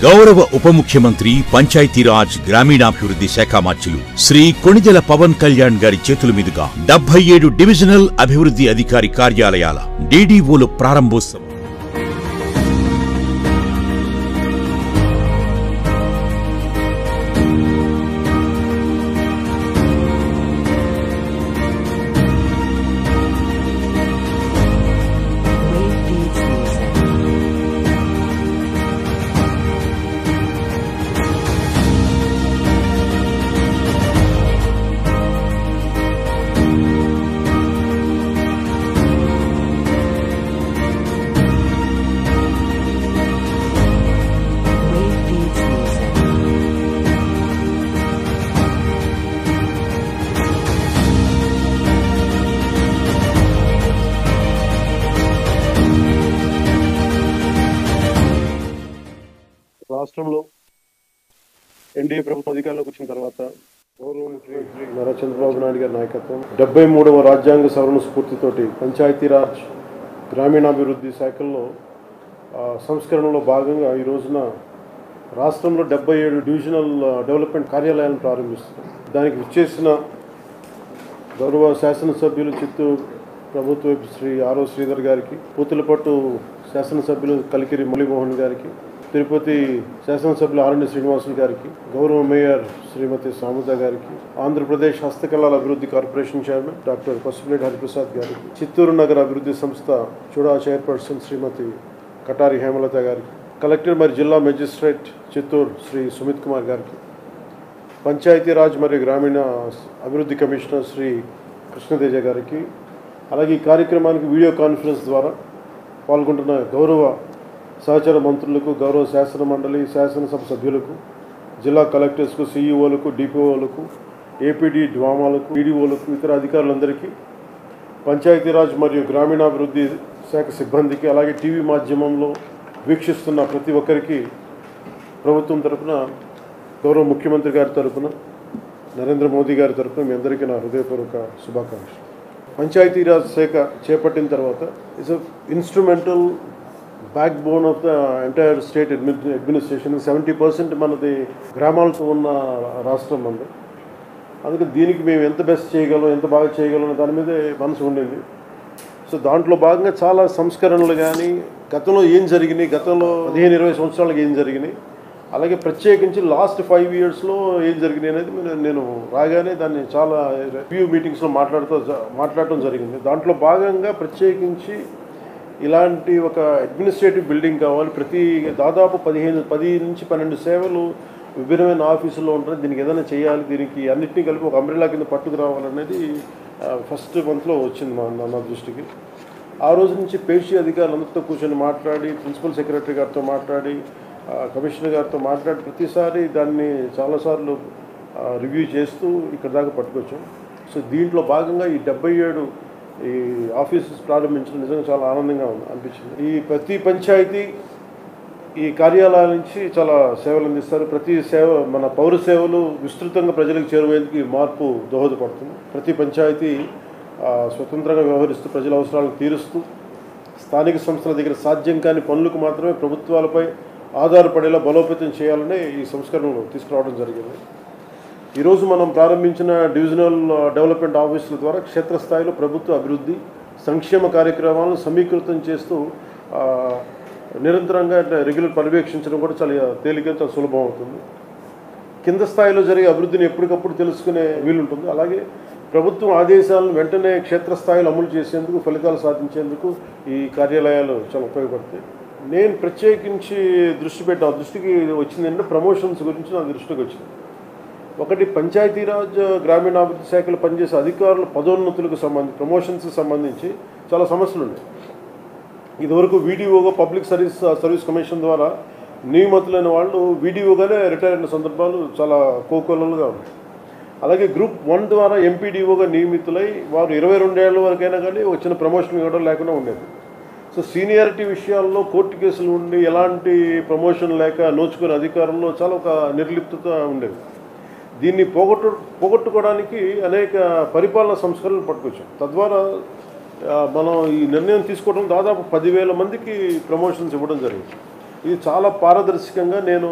గౌరవ ఉప ముఖ్యమంత్రి పంచాయతీరాజ్ గ్రామీణాభివృద్ధి శాఖ మంత్రులు శ్రీ కొణిదెల పవన్ కళ్యాణ్ గారి చేతుల మీదుగా 77 డివిజనల్ అభివృద్ధి అధికారి కార్యాలయాల డీడీఓలు ప్రారంభోత్సవం. రాష్ట్రంలో ఎన్డీఏ ప్రభుత్వం అధికారంలోకి వచ్చిన తర్వాత గౌరవ ముఖ్యమంత్రి నారా చంద్రబాబు నాయుడు గారి నాయకత్వం 73వ రాజ్యాంగ సవరణ స్ఫూర్తితోటి పంచాయతీరాజ్ గ్రామీణాభివృద్ధి శాఖల్లో సంస్కరణలో భాగంగా ఈ రోజున రాష్ట్రంలో 77 డివిజనల్ డెవలప్మెంట్ కార్యాలయాలను ప్రారంభిస్తున్నాం. దానికి విచ్చేసిన గౌరవ శాసనసభ్యులు చిత్తూరు ప్రభుత్వ శ్రీ ఆర్ఓ శ్రీధర్ గారికి, పూతులపట్టు శాసనసభ్యులు కలికిరి మురళీమోహన్ గారికి, తిరుపతి శాసనసభ్యులు ఆర్ఎన్ శ్రీనివాసులు గారికి, గౌరవ మేయర్ శ్రీమతి సాముద గారికి, ఆంధ్రప్రదేశ్ హస్తకళల అభివృద్ధి corporation chairman doctor Pasupuleti Hariprasad గారికి, చిత్తూరు నగర అభివృద్ధి సంస్థ చూడా చైర్పర్సన్ శ్రీమతి కటారి హేమలత గారికి, కలెక్టర్ మరియు జిల్లా మెజిస్ట్రేట్ చిత్తూరు శ్రీ సుమిత్ కుమార్ గారికి, పంచాయతీరాజ్ మరియు గ్రామీణ అభివృద్ధి కమిషనర్ శ్రీ కృష్ణతేజ గారికి, అలాగే ఈ కార్యక్రమానికి వీడియో కాన్ఫరెన్స్ ద్వారా పాల్గొంటున్న గౌరవ సహచర మంత్రులకు, గౌరవ శాసన మండలి శాసనసభ సభ్యులకు, జిల్లా కలెక్టర్స్కు, సిఈఓలకు, డిపిఓలకు, ఏపీడీ డ్వామాలకు, పీడీఓలకు, ఇతర అధికారులందరికీ, పంచాయతీరాజ్ మరియు గ్రామీణాభివృద్ధి శాఖ సిబ్బందికి, అలాగే టీవీ మాధ్యమంలో వీక్షిస్తున్న ప్రతి ఒక్కరికి ప్రభుత్వం తరఫున, గౌరవ ముఖ్యమంత్రి గారి తరఫున, నరేంద్ర మోదీ గారి తరఫున మీ అందరికీ నా హృదయపూర్వక శుభాకాంక్షలు. పంచాయతీరాజ్ శాఖ చేపట్టిన తర్వాత it's instrumental back bone of the entire state administration. 70% మనది గ్రామాలతో ఉన్న రాష్ట్రం మనది. అందుకే దీనికి మేము ఎంత బెస్ట్ చేయగలం, ఎంత బాగా చేయగలం దాని మీదే మనసు ఉండింది. సో దాంట్లో భాగంగా చాలా సంస్కరణలు కానీ, గతంలో ఏం జరిగినాయి, గతంలో 15-20 సంవత్సరాలకు ఏం జరిగినాయి, అలాగే ప్రత్యేకించి లాస్ట్ 5 ఇయర్స్లో ఏం జరిగినాయి అనేది నేను రాగానే దాన్ని చాలా రివ్యూ మీటింగ్స్లో మాట్లాడటం జరిగింది. దాంట్లో భాగంగా ప్రత్యేకించి ఇలాంటి ఒక అడ్మినిస్ట్రేటివ్ బిల్డింగ్ కావాలి. దాదాపు 10 నుంచి 12 సేవలు విభిన్నమైన ఆఫీసుల్లో ఉంటాయి. దీనికి ఏదైనా చేయాలి, దీనికి అన్నింటినీ కలిపి ఒక అంబ్రెల్లా కింద పట్టుకురావాలనేది ఫస్ట్ మంత్లో వచ్చింది నా దృష్టికి. ఆ రోజు నుంచి పేషీ అధికారులందరితో కూర్చొని మాట్లాడి, ప్రిన్సిపల్ సెక్రటరీ గారితో మాట్లాడి, కమిషనర్ గారితో మాట్లాడి, ప్రతిసారి దాన్ని చాలాసార్లు రివ్యూ చేస్తూ ఇక్కడ దాకా పట్టుకొచ్చాం. సో దీంట్లో భాగంగా ఈ 77 ఈ ఆఫీసెస్ ప్రారంభించడం నిజంగా చాలా ఆనందంగా అనిపించింది. ఈ ప్రతి పంచాయతీ ఈ కార్యాలయాల నుంచి చాలా సేవలు అందిస్తారు. ప్రతి సేవ మన పౌర సేవలు విస్తృతంగా ప్రజలకు చేరువేందుకు ఈ మార్పు దోహదపడుతుంది. ప్రతి పంచాయతీ స్వతంత్రంగా వ్యవహరిస్తూ ప్రజల అవసరాలను తీరుస్తూ స్థానిక సంస్థల దగ్గర సాధ్యం కాని పనులకు మాత్రమే ప్రభుత్వాలపై ఆధారపడేలా బలోపేతం చేయాలనే ఈ సంస్కరణలు తీసుకురావడం జరిగింది. ఈరోజు మనం ప్రారంభించిన డివిజనల్ డెవలప్మెంట్ ఆఫీసుల ద్వారా క్షేత్రస్థాయిలో ప్రభుత్వ అభివృద్ధి సంక్షేమ కార్యక్రమాలను సమీకృతం చేస్తూ నిరంతరంగా రెగ్యులర్ పర్యవేక్షించడం కూడా చాలా తేలిక, చాలా సులభం అవుతుంది. కింద స్థాయిలో జరిగే అభివృద్ధిని ఎప్పటికప్పుడు తెలుసుకునే వీలుంటుంది. అలాగే ప్రభుత్వం ఆదేశాలను వెంటనే క్షేత్రస్థాయిలో అమలు చేసేందుకు, ఫలితాలు సాధించేందుకు ఈ కార్యాలయాలు చాలా ఉపయోగపడతాయి. నేను ప్రత్యేకించి దృష్టికి వచ్చింది అంటే ప్రమోషన్స్ గురించి నా దృష్టికి వచ్చింది. ఒకటి, పంచాయతీరాజ్ గ్రామీణాభివృద్ధి శాఖలో పనిచేసే అధికారుల పదోన్నతులకు ప్రమోషన్స్కి సంబంధించి చాలా సమస్యలు ఉన్నాయి. ఇదివరకు వీడియోగా పబ్లిక్ సర్వీస్ కమిషన్ ద్వారా నియమితులైన వాళ్ళు వీడియోగానే రిటైర్ అయిన సందర్భాలు చాలా కోకొల్లలుగా ఉన్నాయి. అలాగే గ్రూప్ 1 ద్వారా ఎంపీడీఓగా నియమితులై వారు 22 ఏళ్ల వరకైనా కానీ ఒక చిన్న ప్రమోషన్ ఇవ్వడం లేకుండా ఉండేది. సో సీనియారిటీ విషయాల్లో కోర్టు కేసులు ఉండి ఎలాంటి ప్రమోషన్ లేక నోచుకునే అధికారంలో చాలా ఒక నిర్లిప్తత ఉండేది. దీన్ని పోగొట్టుకోవడానికి అనేక పరిపాలనా సంస్కరణలు పట్టుకొచ్చాం. తద్వారా మనం ఈ నిర్ణయం తీసుకోవడం దాదాపు 10,000 మందికి ప్రమోషన్స్ ఇవ్వడం జరిగింది. ఇది చాలా పారదర్శకంగా నేను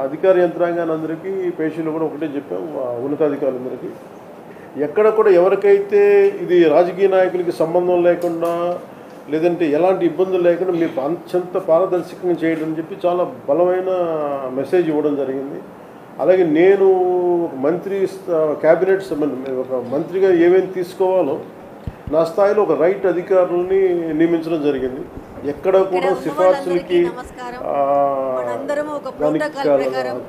అధికార యంత్రాంగాన్ని అందరికీ పేషీలు కూడా ఒకటే చెప్పాం, ఉన్నతాధికారులందరికీ ఎక్కడ కూడా ఎవరికైతే ఇది రాజకీయ నాయకులకి సంబంధం లేకుండా లేదంటే ఎలాంటి ఇబ్బందులు లేకుండా మీరు అత్యంత పారదర్శకంగా చేయడం అని చెప్పి చాలా బలమైన మెసేజ్ ఇవ్వడం జరిగింది. అలాగే నేను మంత్రి క్యాబినెట్ ఒక మంత్రిగా ఏమేమి తీసుకోవాలో నా స్థాయిలో ఒక రైట్ అధికారులని నియమించడం జరిగింది. ఎక్కడ కూడా సిఫార్సులకి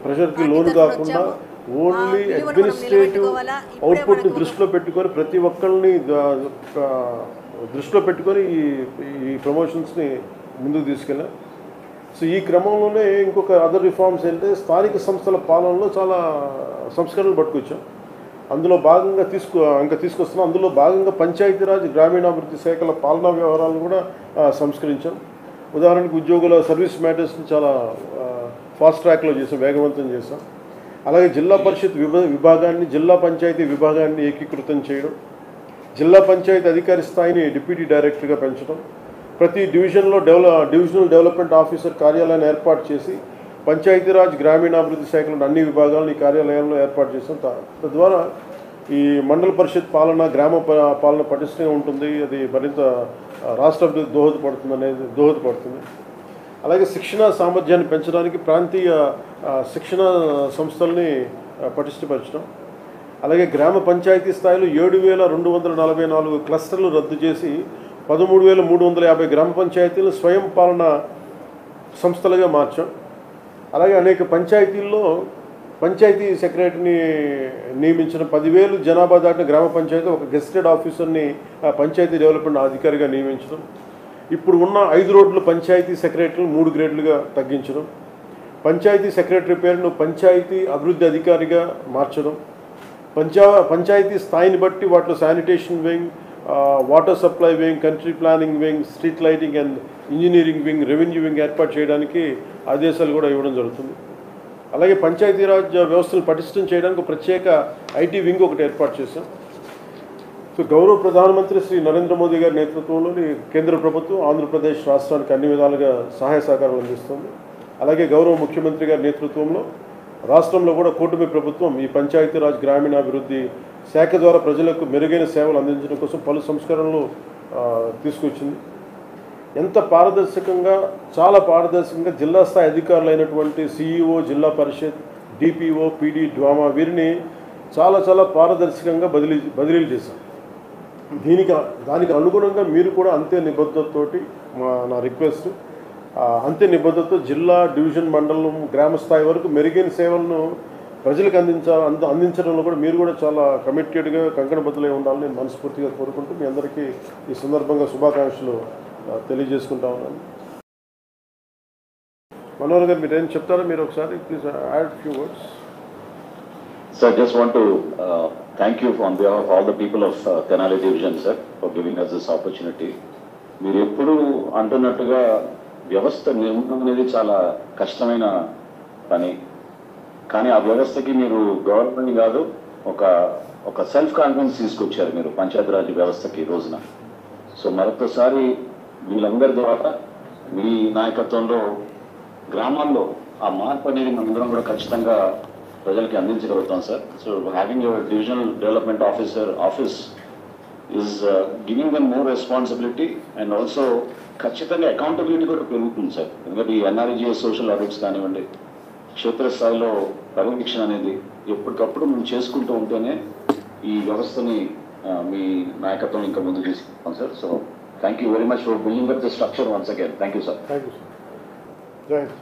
ప్రెషర్కి లోను కాకుండా ఓన్లీ అడ్మినిస్ట్రేటివ్ అవుట్పుట్ని దృష్టిలో పెట్టుకొని ప్రతి ఒక్కరిని దృష్టిలో పెట్టుకొని ఈ ప్రమోషన్స్ని ముందుకు తీసుకెళ్ళాం. సో ఈ క్రమంలోనే ఇంకొక అదర్ రిఫార్మ్స్ ఏంటంటే స్థానిక సంస్థల పాలనలో చాలా సంస్కరణలు పట్టుకొచ్చాం. అందులో భాగంగా తీసుకొస్తున్నాం. అందులో భాగంగా పంచాయతీరాజ్ గ్రామీణాభివృద్ధి శాఖల పాలనా వ్యవహారాలను కూడా సంస్కరించాం. ఉదాహరణకు ఉద్యోగుల సర్వీస్ మ్యాటర్స్ని చాలా ఫాస్ట్ ట్రాక్లో చేసాం, వేగవంతం చేసాం. అలాగే జిల్లా పరిషత్ విభాగాన్ని జిల్లా పంచాయతీ విభాగాన్ని ఏకీకృతం చేయడం, జిల్లా పంచాయతీ అధికారి స్థాయిని డిప్యూటీ డైరెక్టర్గా పెంచడం, ప్రతి డివిజన్లో డివిజనల్ డెవలప్మెంట్ ఆఫీసర్ కార్యాలయాన్ని ఏర్పాటు చేసి పంచాయతీరాజ్ గ్రామీణాభివృద్ధి శాఖలను అన్ని విభాగాలను ఈ కార్యాలయాల్లో ఏర్పాటు చేసాం. తద్వారా ఈ మండల పరిషత్ పాలన గ్రామ పాలన పటిష్టంగా ఉంటుంది, అది మరింత రాష్ట్ర అభివృద్ధి దోహదపడుతుంది. అలాగే శిక్షణ సామర్థ్యాన్ని పెంచడానికి ప్రాంతీయ శిక్షణ సంస్థల్ని పటిష్టపరచడం, అలాగే గ్రామ పంచాయతీ స్థాయిలో 7,244 క్లస్టర్లు రద్దు చేసి 13,350 గ్రామ పంచాయతీలను స్వయం పాలన సంస్థలుగా మార్చాం. అలాగే అనేక పంచాయతీల్లో పంచాయతీ సెక్రటరీని నియమించిన 10,000 జనాభా దాటిన గ్రామ పంచాయతీ ఒక గెస్టెడ్ ఆఫీసర్ని పంచాయతీ డెవలప్మెంట్ అధికారిగా నియమించడం, ఇప్పుడు ఉన్న 5 రోడ్లు పంచాయతీ సెక్రటరీలు 3 గ్రేడ్లుగా తగ్గించడం, పంచాయతీ సెక్రటరీ పేరును పంచాయతీ అభివృద్ధి అధికారిగా మార్చడం, పంచాయతీ స్థాయిని బట్టి వాటిలో sanitation wing, water supply wing, country planning wing, street lighting and engineering wing, revenue wing ఏర్పాటు చేయడానికి ఆదేశాలు కూడా ఇవ్వడం జరుగుతుంది. అలాగే పంచాయతీరాజ్ వ్యవస్థను పటిష్టం చేయడానికి ప్రత్యేక ఐటీ వింగ్ ఒకటి ఏర్పాటు చేశాం. సో గౌరవ ప్రధానమంత్రి శ్రీ నరేంద్ర మోదీ గారి నేతృత్వంలోని కేంద్ర ప్రభుత్వం ఆంధ్రప్రదేశ్ రాష్ట్రానికి అన్ని విధాలుగా సహాయ సహకారాలు అందిస్తుంది. అలాగే గౌరవ ముఖ్యమంత్రి గారి నేతృత్వంలో రాష్ట్రంలో కూడా కూటమి ప్రభుత్వం ఈ పంచాయతీరాజ్ గ్రామీణాభివృద్ధి శాఖ ద్వారా ప్రజలకు మెరుగైన సేవలు అందించడం కోసం పలు సంస్కరణలు తీసుకొచ్చింది. ఎంత పారదర్శకంగా, చాలా పారదర్శకంగా జిల్లా స్థాయి అధికారులైనటువంటి సిఇఓ, జిల్లా పరిషత్, డిపిఓ, పీడీ, డ్వామా వీరిని చాలా చాలా పారదర్శకంగా బదిలీలు చేశాం. దానికి అనుగుణంగా మీరు కూడా అంతే నిబద్ధతతోటి నా రిక్వెస్ట్, అంతే నిబద్ధతతో జిల్లా, డివిజన్, మండలం, గ్రామ స్థాయి వరకు మెరుగైన సేవలను ప్రజలకు అందించడంలో కూడా మీరు కూడా చాలా కమిటెడ్గా కంకణబద్దులై ఉండాలని నేను మనస్ఫూర్తిగా కోరుకుంటూ మీ అందరికీ ఈ సందర్భంగా శుభాకాంక్షలు తెలియజేసుకుంటా ఉన్నాను. మనోహర్ గారు మీరు ఏం చెప్తారో మీరు ఒకసారి please add few words. Sir, just want to thank you on behalf of all the people of Tenali Division, sir, for giving us this opportunity. మీరు ఎప్పుడు అంటున్నట్టుగా వ్యవస్థ నిర్మాణం అనేది చాలా కష్టమైన పని, కానీ ఆ వ్యవస్థకి మీరు గవర్నమెంట్ కాదు ఒక సెల్ఫ్ కాన్ఫిడెన్స్ తీసుకొచ్చారు మీరు పంచాయతీరాజ్ వ్యవస్థకి ఈ రోజున. సో మరొకసారి వీళ్ళందరి ద్వారా మీ నాయకత్వంలో గ్రామాల్లో ఆ మార్పు అనేది మనందరం కూడా ఖచ్చితంగా ప్రజలకి అందించగలుగుతాం sir. So having your divisional development office is giving them more responsibility and also ఖచ్చితంగా అకౌంటబిలిటీ కూడా పెరుగుతుంది సార్. ఎందుకంటే ఈ ఎన్ఆర్జీఎస్ సోషల్ ఆడిట్స్ కానివ్వండి, క్షేత్రస్థాయిలో పర్యవేక్షణ అనేది ఎప్పటికప్పుడు మనం చేసుకుంటూ ఉంటేనే ఈ వ్యవస్థని మీ నాయకత్వం ఇంకా ముందుకు తీసుకుంటాం sir. So thank you very much for building up the structure once again. Thank you sir. Thank you sir. జై హింద్.